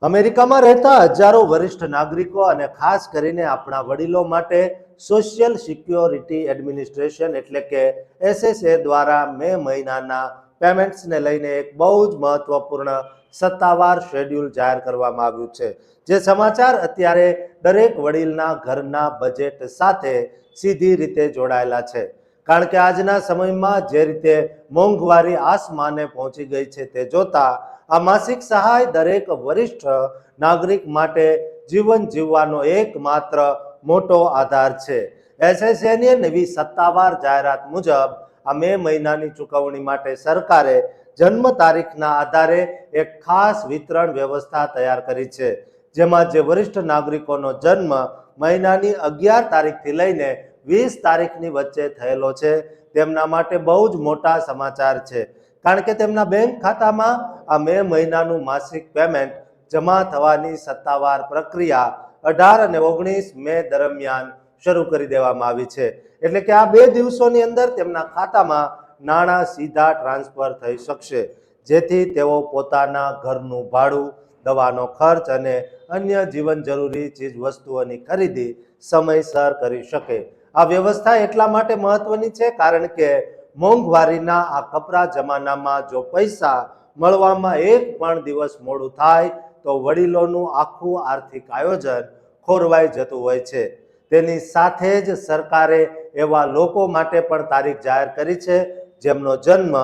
અમેરિકામાં રહેતા હજારો વરિષ્ઠ નાગરિકો અને ખાસ કરીને આપણા વડીલો માટે સોશિયલ સિક્યોરિટી એડમિનિસ્ટ્રેશન એટલે કે એસએસએ દ્વારા મે મહિનાના પેમેન્ટ્સને લઈને એક બહુ જ મહત્વપૂર્ણ સત્તાવાર શેડ્યુલ જાહેર કરવામાં આવ્યું છે, જે સમાચાર અત્યારે દરેક વડીલના ઘરના બજેટ સાથે સીધી રીતે જોડાયેલા છે. કારણ કે આજના સમયમાં જે રીતે મોંઘવારી આસમાને પહોંચી ગઈ છે તે જોતા આ માસિક સહાય દરેક વરિષ્ઠ નાગરિક માટે જીવન જીવવાનો એકમાત્ર મોટો આધાર છે. એસએસએની નવી સત્તાવાર જાહેરાત મુજબ આ મે મહિનાની ચૂકવણી માટે સરકારે જન્મ તારીખના આધારે એક ખાસ વિતરણ વ્યવસ્થા તૈયાર કરી છે, જેમાં જે વરિષ્ઠ નાગરિકોનો જન્મ મહિનાની 11 તારીખથી લઈને 20 તારીખની વચ્ચે થયેલો છે તેમના માટે બહુ જ મોટા સમાચાર છે. કારણ કે તેમના બેંક ખાતામાં આ મે મહિનાનું માસિક પેમેન્ટ જમા થવાની સત્તાવાર પ્રક્રિયા 18 અને 19 મે દરમિયાન શરૂ કરી દેવામાં આવી છે. એટલે કે આ 2 દિવસોની અંદર તેમના ખાતામાં નાણાં સીધા ટ્રાન્સફર થઈ શકશે, જેથી તેઓ પોતાના ઘરનું ભાડું, દવાનો ખર્ચ અને અન્ય જીવન જરૂરી ચીજ વસ્તુઓની ખરીદી સમયસર કરી શકે. આ વ્યવસ્થા એટલા માટે મહત્વની છે કારણ કે મોંઘવારીના આ કપરા જમાનામાં જો પૈસા મળવામાં એક પણ દિવસ મોડું થાય તો વડીલોનું આખું આર્થિક આયોજન ખોરવાઈ જતું હોય છે. તેની સાથે જ સરકારે એવા લોકો માટે પણ તારીખ જાહેર કરી છે જેમનો જન્મ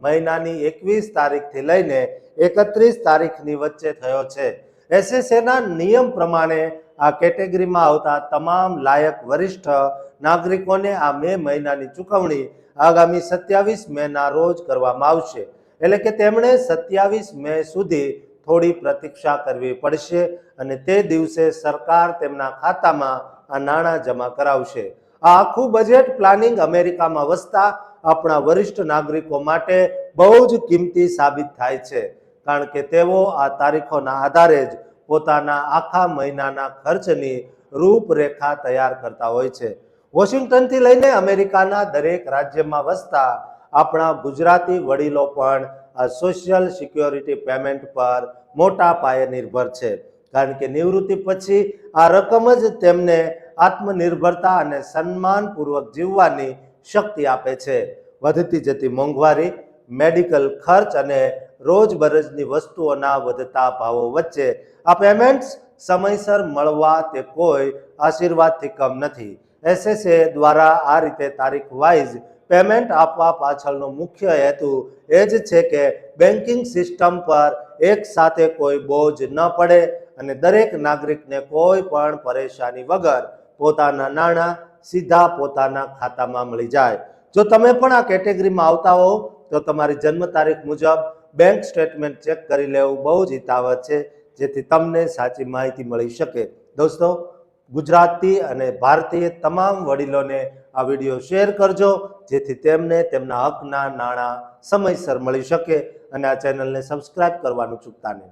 મહિનાની 21 તારીખથી લઈને 31 તારીખની વચ્ચે થયો છે. એસએસએના નિયમ પ્રમાણે આ કેટેગરીમાં આવતા તમામ લાયક વરિષ્ઠ નાગરિકોને આ મે મહિનાની ચૂકવણી આગામી 27 મેના રોજ કરવામાં આવશે. એટલે કે તેમણે 27 મે સુધી થોડી પ્રતીક્ષા કરવી પડશે અને તે દિવસે સરકાર તેમના ખાતામાં આ નાણાં જમા કરાવશે. આ આખું બજેટ પ્લાનિંગ અમેરિકામાં વસતા આપણા વરિષ્ઠ નાગરિકો માટે બહુ જ કિંમતી સાબિત થાય છે, કારણ કે તેઓ આ તારીખોના આધારે જ પોતાના આખા મહિનાના ખર્ચની રૂપરેખા તૈયાર કરતા હોય છે. વોશિંગ્ટનથી લઈને અમેરિકાના દરેક રાજ્યમાં વસતા આપણા ગુજરાતી વડીલો પણ આ સોશિયલ સિક્યોરિટી પેમેન્ટ પર મોટા પાયે નિર્ભર છે, કારણ કે નિવૃત્તિ પછી આ રકમ જ તેમને આત્મનિર્ભરતા અને સન્માનપૂર્વક જીવવાની શક્તિ આપે છે. વધતી જતી મોંઘવારી, મેડિકલ ખર્ચ અને રોજબરોજની વસ્તુઓના વધતા ભાવો વચ્ચે આ પેમેન્ટ્સ સમયસર મળવા તે કોઈ આશીર્વાદથી કમ નથી. એસએસએ દ્વારા આ રીતે તારીખ વાઇઝ પેમેન્ટ આપવા પાછળનો મુખ્ય હેતુ એ જ છે કે બેન્કિંગ સિસ્ટમ પર એક સાથે કોઈ બોજ ન પડે અને દરેક નાગરિકને કોઈ પણ પરેશાની વગર પોતાના નાણાં સીધા પોતાના ખાતામાં મળી જાય. જો તમે પણ આ કેટેગરીમાં આવતા હો તો તમારી જન્મ તારીખ મુજબ બેંક સ્ટેટમેન્ટ ચેક કરી લેવું બહુ જ હિતાવહ છે, જેથી તમને સાચી માહિતી મળી શકે. દોસ્તો, ગુજરાતી અને ભારતીય તમામ વડીલોને આ વિડીયો શેર કરજો, જેથી તેમને તેમના હકના નાણાં સમયસર મળી શકે અને આ ચેનલને સબસ્ક્રાઇબ કરવાનું ચૂકતા નહીં.